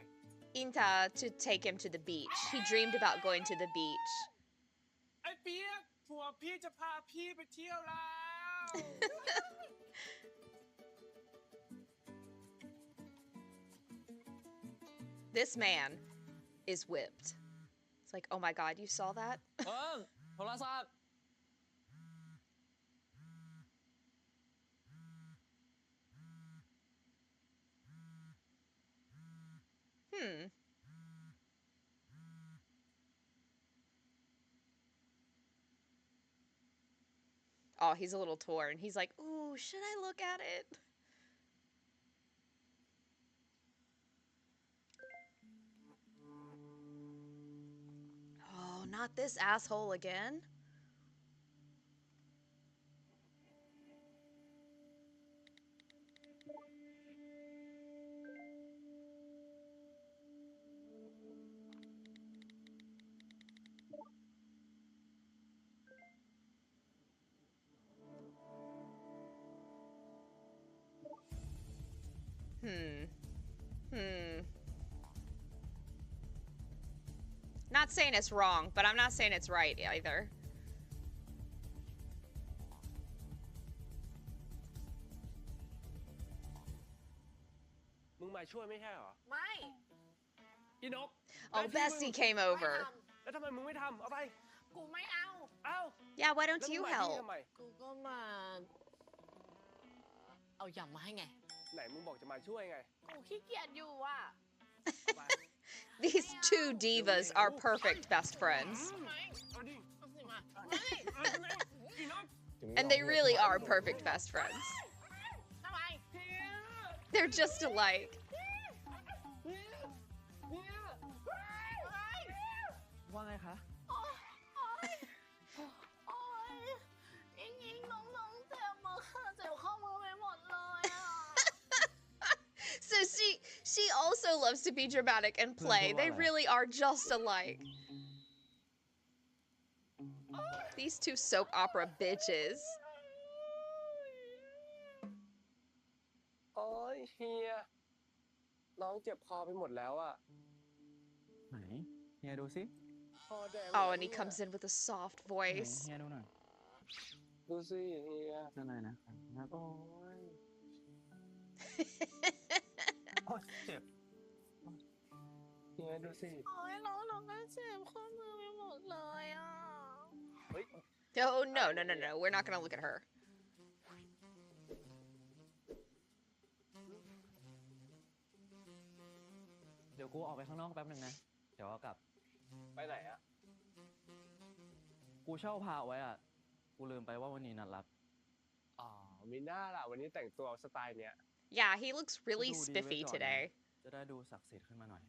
Inta to take him to the beach. He dreamed about going to the beach. ไอ้เปียกผัวพี่จะพาพี่ไปเที่ยวแล้ว This man is whipped. It's like, oh my god, you saw that? โทรศัพท์ Hmm. Oh, he's a little torn. He's like, ooh, should I look at it? Oh, not this asshole again. Not not saying it's wrong, but I'm not saying it's right either. มึงมาช่วยไม่ใช่เหรอ ไม่ อีนก Oh, Bestie came ไม่ over. ท แล้วทำไมมึงไม่ทำเอาไป ำกูไม่เอา เอ้า Yeah, why แล้ว don't มึง you มาที่นี่ help? ทำไม กูก็มา เอายำมาให้ไง ไหนมึงบอกจะมาช่วยไง กูขี้เกียจอยู่อ่ะ เอาไป These two divas are perfect best friends. เอาดิ เอาสิมา เอาดิอีนก And they really are perfect best friends. ทำไม They're just alike. ว่าไงคะ โอ๊ยอิงน้องเจ็บมือเจ็บข้อมือไปหมดเลยอ่ะ So she also loves to be dramatic and play. They really are just alike. These two soap opera bitches. โอ้ยเฮีย น้องเจ็บคอไปหมดแล้วอะ ไหนเฮียดูสิ คอแดง Oh, and he comes in with a soft ไหน voice. เฮียดูหน่อย ดูสิเฮีย นั่นไหนนะครับโอ้ยโอ้ยเจ็บ เฮียดูสิ โอ๊ยน้องก็เจ็บข้อมือไปหมดเลยอ่ะ เฮ้ย Oh, no. We're not going to look at her. เดี๋ยวกูออกไปข้างนอกแป๊บนึงนะ เดี๋ยวก็กลับ ไปไหนอะ กูเช่าพาไว้อ่ะ กูลืมไปว่าวันนี้นัดรับ อ๋อมีหน้าล่ะวันนี้แต่งตัวสไตล์เนี้ย Yeah, he looks really ดูดีไว้ spiffy ก่อนนะ today. จะได้ดูศักดิ์สิทธิ์ขึ้นมาหน่อย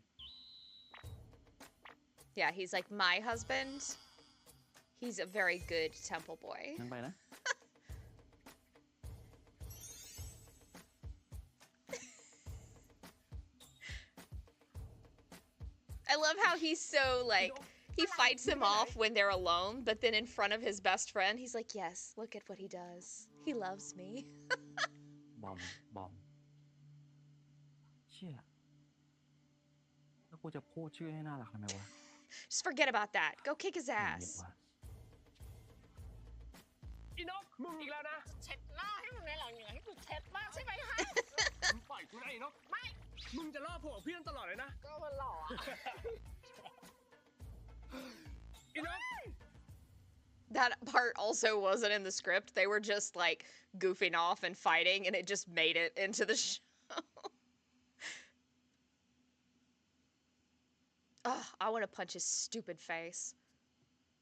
Yeah, he's like my husband. He's a very good temple boy. งั้นไปนะ I love how he's so like he fights him off when they're alone, but then in front of his best friend, he's like, "Yes, look at what he does. He loves me." บอม เชี่ย แล้วกูจะพูดชื่อให้น่ารักทำไมวะ Just forget about that. Go kick his เหี้ย ass. ว่ะ อีนกมึงอีกแล้วนะ เช็ดหน้าให้มึงในหลังอย่างให้กูเช็ดบ้างใช่ไหมฮะ มึงปล่อยกูนะอีนก ไม่ มึงจะล่อผัวเพื่อนตลอดเลยนะ ก็มันหล่ออะ อีนก That part also wasn't in the script. They were just like goofing off and fighting, and it just made it into the show. Oh, I want to punch his stupid face.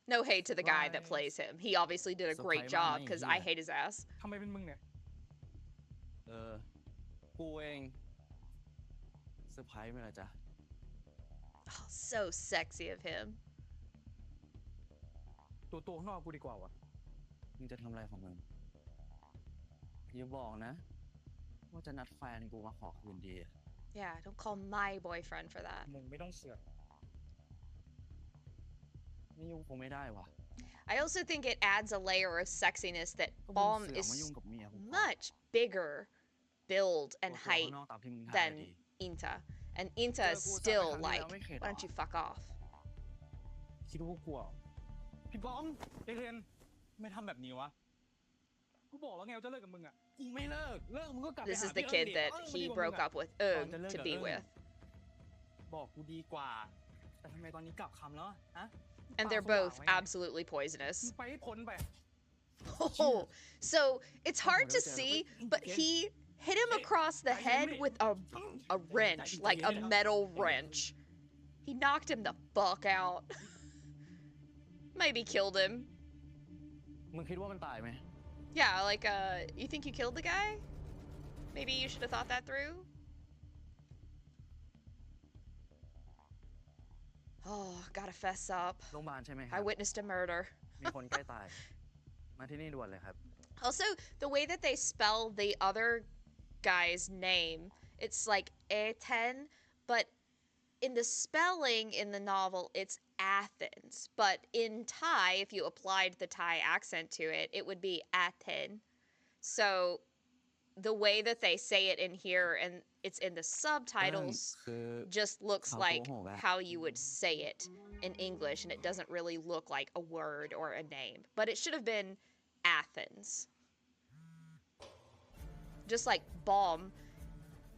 No hate to the guy that plays him. He obviously did a great job because I hate his ass. ทำไมเป็นมึงเนี่ย กูเองเซอร์ไพรส์ไหมล่ะจ๊ะ Oh, so sexy of him. ตัวข้างนอกกูดีกว่าว่ะ มึงจะทำอะไรของมึง อย่าบอกนะ ว่าจะนัดแฟนกูมาขอคืนดีอะ Yeah, don't call my boyfriend for that. มึงไม่ต้องเสือก ไม่ยุ่งคงไม่ได้ว่ะ I also think it adds a layer of sexiness that ก็มึง Balm เสือกมา is ยุ่งกับเมียกู much bigger build ตัว and ข้าง height นอกตามที่มึงทำ than ดี Inta. And Inta is still like, why don't you fuck off? คิดว่ากูกลัว พี่บอมเด็กเรียนไม่ทำแบบนี้วะ กูบอกแล้วไงว่าจะเลิกกับมึงอ่ะ กูไม่เลิก เลิกมึงก็กลับไป This หา is the พี่เอิ้ kid งดิ that เอิ้งมัน he ดีกว่ามึง broke อะ up with ตอน Eung จะเลิก to กับ be เอิ้ง with. บอกกูดีกว่า แต่ทำไมตอนนี้กลับคำแล้วอะฮะ And they're ปากสว่าง both ไว้ไง absolutely มึง poisonous. ไปให้พ้นไป Oh, so it's hard to see, but he hit him across the head with a wrench, like a metal wrench. He knocked him the fuck out. Maybe killed him. มึงคิดว่ามันตายไหม Yeah, like, you think you killed the guy? Maybe you should have thought that through? Oh, gotta fess up. โรงพยาบาลใช่ไหมครั I บ witnessed a murder. มีคนใกล้ตาย มาที่นี่ด่วนเลยครับ Also, the way that they spell the other guy's name, it's like Eten, but in the spelling in the novel, it's Athens. But in Thai, if you applied the Thai accent to it, it would be Aten. So the way that they say it in here and it's in the subtitles คือ just looks เขา like โกหกอะ how you would say it in English, and it doesn't really look like a word or a name. But it should have been Athens. Just like bomb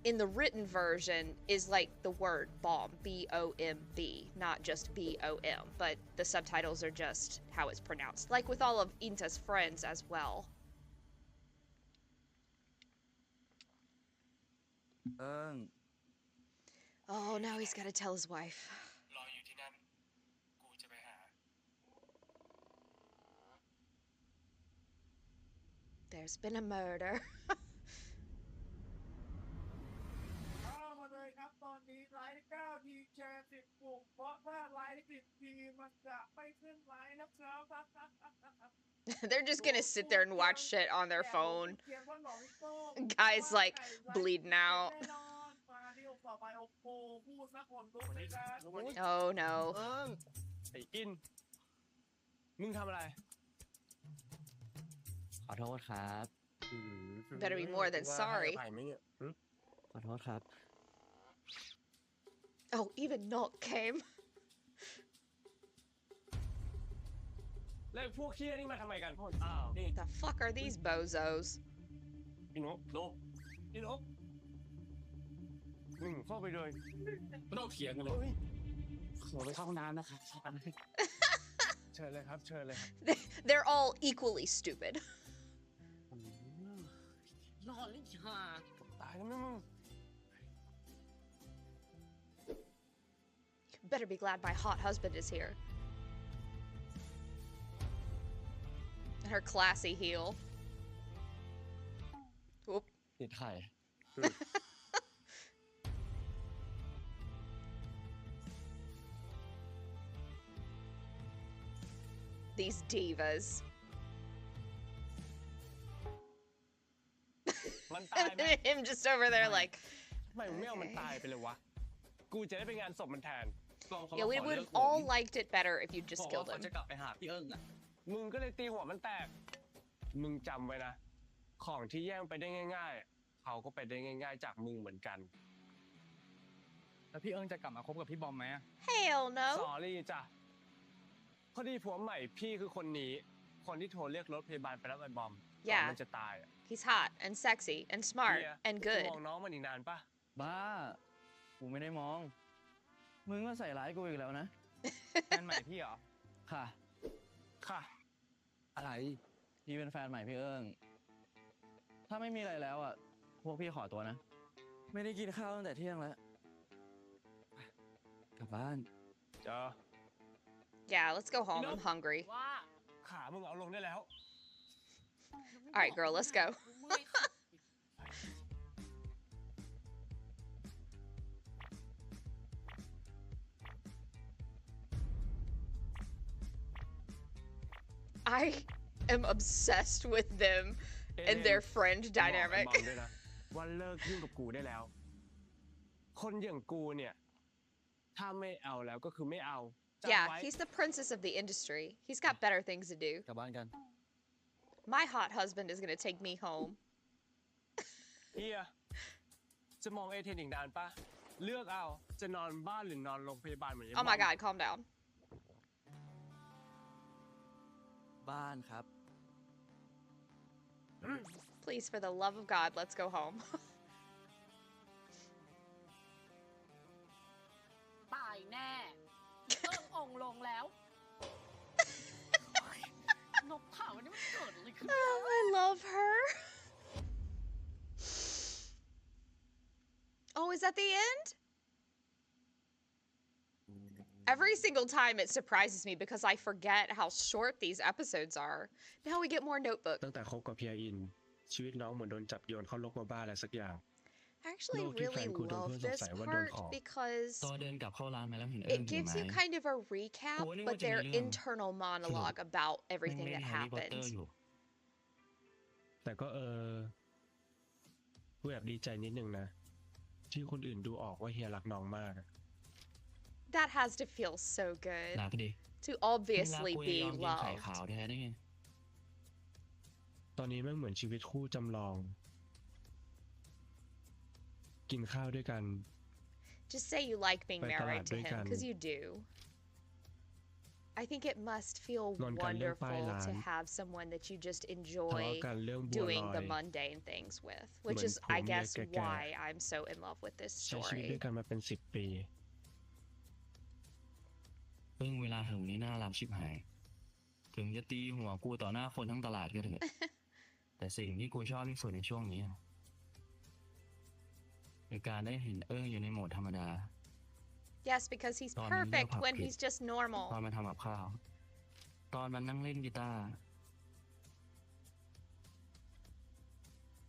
in the written version is like the word bomb, B-O-M-B, not just B-O-M, but the subtitles are just how it's pronounced, like with all of Inta's friends as well. เอิง Oh, now he's got to tell his wife. รออยู่ที่นั่น กูจะไปหา There's been a murder. เข้ามาเลยครับตอนนี้ไลน์9ทีแชร์10ปุ่มเพราะถ้าไลน์10ทีมันจะไม่ขึ้นไลน์นะครับ They're just gonna sit there and watch shit on their phone. Guy's like bleeding out. Oh no. ไอ้อิน มึงทำอะไร ขอโทษครับ Better be more than sorry. ถ่ายไหมเนี่ย ขอโทษครับ Oh, even Nook came. แล้วพวกเคี้ยนี่มาทำไมกันอ้าว นี่ The fuck are these bozos? พี่นกนกพี่นกเข้าไปเลยไม่ต้องเถียงกันเลย ขอไปเข้าห้องน้ำนะคะเชิญเลยครับ เชิญเลยครับ They're all equally stupid. รอเลยค่ะ ตายแล้วไหมมึง Better be glad my hot husband is here. And her classy heel. Whoop. ติดไข่ These divas. มันตายไหม Him just over there like, ทำไมมึงไม่เอามันตายไปเลยวะ กูจะได้ไปงานศพมันแทน yeah, we would have all liked it better if you just บอก killed ว่าเขา him. จะกลับไปหาพี่เอิงอ่ะ มึงก็เลยตีหัวมันแตก มึงจำไว้นะ ของที่แย่งไปได้ง่ายๆ เขาก็ไปได้ง่ายๆจากมึงเหมือนกัน แล้วพี่เอิงจะกลับมาคบกับพี่บอมไหม Hell ส no. อรี่จ้ะ พอดีผัวใหม่พี่คือคนนี้ คนที่โทรเรียกรถพยาบาลไปรับไอ้บอมก่อน Yeah. มันจะตายอะ He's hot and sexy and smart เฮีย and จะ good. มองน้องมันอีกนานปะ บ้า กูไม่ได้มอง มึงก็ใส่ร้ายกูอีกแล้วนะ แฟนใหม่พี่เหรอ ค่ะ ค่ะ อะไร พี่เป็นแฟนใหม่พี่เอิง ถ้าไม่มีอะไรแล้วอ่ะ พวกพี่ขอตัวนะ ไม่ได้กินข้าวตั้งแต่เที่ยงแล้ว กลับบ้าน เจอ Yeah, let's go home. I'm Nope. hungry. ว่า ขามึงเอาลงได้แล้ว All right, girl, let's go. เมื่อยค่ะ I am obsessed with them and their friend บอกไอ้ dynamic. บอมด้วยนะว่าเลิกยุ่งกับกูได้แล้ว คนอย่างกูเนี่ย ถ้าไม่เอาแล้วก็คือไม่เอาจำ Yeah, ไว้ he's the princess of the industry. He's got better things to do. กลับบ้านกัน My hot husband is gonna take me home. เฮียจะมองเอเทนอีกนานปะเลือกเอาจะนอนบ้านหรือนอนโรงพยาบาลเหมือนไอ้ Oh my บอม god, calm down. บ้านครับ Please, for the love of God, let's go home. ตายแน่ เอิ้งองค์ลงแล้ว นกเขาอันนี้มันเกิดอะไรขึ้น Oh, I love her. Oh, is that the end? Every single time it surprises me because I forget how short these episodes are. Now we get more notebook. ตั้งแต่คบกับเพียอิน ชีวิตน้องเหมือนโดนจับโยนเข้าโลกบ้าอะไรสักอย่าง I actually Loki really fan กูโดน love เพื่อนสง this สัยว่าโดน part ของ because ตอนเดินกลับเข้าร้านมาแล้วเห็นเอิง it ถือ gives ไม้ you kind of a recap, Cô ấy but có their chừng lượng. internal monologue about แม่ง everything เล่น that แฮร์รี่พอตเตอร์ happens. อยู่ แต่ก็กูแอบดีใจนิดนึงนะ ที่คนอื่นดูออกว่าเฮียรักน้องมากอะ That has to feel so good รักดิ to ไม่รัก obviously กูจะ be ยอมกินไข่ loved. ขาวแท้ได้ไง ตอนนี้แม่งเหมือนชีวิตคู่จำลอง กินข้าวด้วยกัน Just say you like being ไปตลาด married to ด้วย him กัน because you do. I think it must feel งอนกันเรื่องป้าย wonderful ร้าน to have someone that you just ทะเลาะ enjoy กันเรื่องบัวล doing อย the mundane things with, เหมื which อน is, ผัว I เมีย guess, แก่ why I'm so in love with this ๆใช้ชีวิต story. ด้วยกันมาเป็น10 ปี เพิ่งเวลาหึงนี่น่ารักชิบหาย ถึงจะตีหัวกูต่อหน้าคนทั้งตลาดก็เถอะ แต่สิ่งที่กูชอบที่สุดในช่วงนี้อะคือการได้เห็นอยู่ในโหมดธรรมดา Yes, because he's ตอนมันเลือก perfect ผัก when ผิด he's just ตอน normal. มันทำกับข้าว ตอนมันนั่งเล่นกีตาร์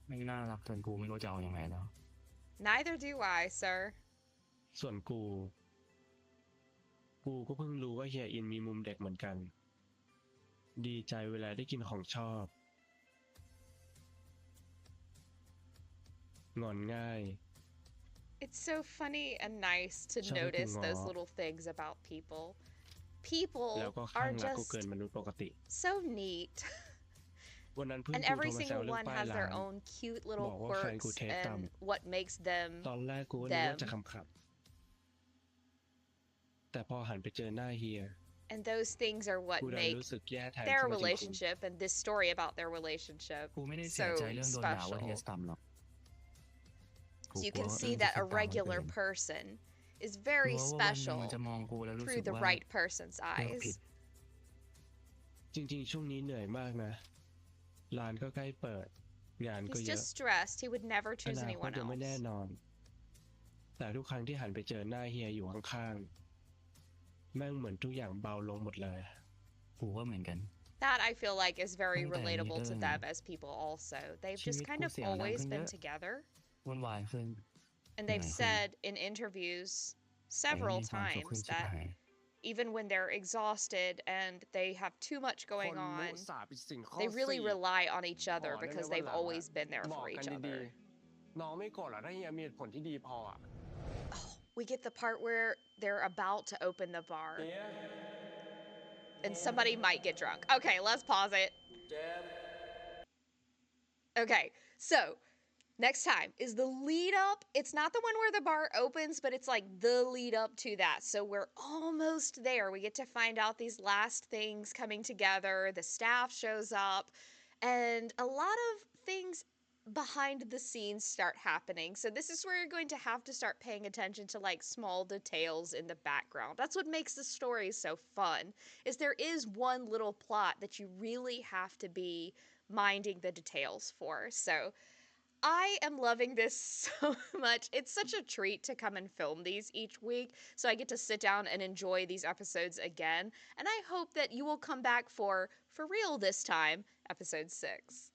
ไม่น่ารักจนกูไม่รู้จะเอายังไงแล้ว Neither do I, sir. ส่วนกู ก็เพิ่งรู้ว่าเฮียอินมีมุมเด็กเหมือนกัน ดีใจเวลาได้กินของชอบ งอนง่าย It's so funny and nice to ชอบให้กู notice ง้อ those little things about people. People แล้วก็ข้า are งรักกู just เกินมนุษย์ปกติ so neat. วันนั้นเพื่อน And กูโทร every มาแซว single เรื่อง one ป้าย has ร้า their น own cute little บอกว่าแฟนกู quirks เทสต่ำ and what makes them ตอนแรกกูก็นึกว่า them จะขำๆแต่พอหันไปเจอหน้าเฮีย and those things are what กูดัน make รู้สึกแย่แทน their ขึ้นมาจริง relationship and this story about their relationship กูไม่ได้เสีย so ใจเรื่องโดนด่าว่า special. เฮียต่ำหรอก So you กูกลัว can ว่า see จะ that คิ a ดตามคน regular อื่น person is กลั very วว่าวันหนึ่ง special มันจะมองกูแล้วรู้สึ through ก the ว่า right person's เลือก eyes. ผิด จริงๆ ช่วงนี้เหนื่อยมากนะ ร้านก็ใกล้เปิด งานก็ He's เยอะ just stressed. He would never อ choose นาคต anyone ยังไม่แน่ else. นอน แต่ทุกครั้งที่หันไปเจอหน้าเฮียอยู่ข้างๆ แม่งเหมือนทุกอย่างเบาลงหมดเลย กูก็เหมือนกัน That I feel like is very ตั้งแต่มี relatable to เอิ้ง them as people also. They've ชีวิ just ต kind กู of เสียงดัง always ขึ้นเย been อะ together. วุ่นวายขึ้น And they've Yeah, said in interviews แต่ก็ several มีความสุขขึ้น times ชิบ that หาย even when they're exhausted and they have too much ค going นมุ on, สาเป็นสิ่งข้อ they really 4 rely on each บ other อกได้ไหม because วัน they've หลัง always been there บอก for กัน each ดี other. ๆ น้องไม่โกรธหรอกถ้าเฮียมีเหตุผลที่ดีพออ่ะ We get the part where they're about to open the bar and somebody might get drunk. Okay, let's pause it. Okay, so next time is the lead up. It's not the one where the bar opens, but it's like the lead up to that. So we're almost there. We get to find out these last things coming together. The staff shows up, and a lot of things behind the scenes start happening. So this is where you're going to have to start paying attention to like small details in the background. That's what makes the story so fun. Is there is one little plot that you really have to be minding the details for. So I am loving this so much. It's such a treat to come and film these each week. So I get to sit down and enjoy these episodes again. And I hope that you will come back for real this time, episode 6.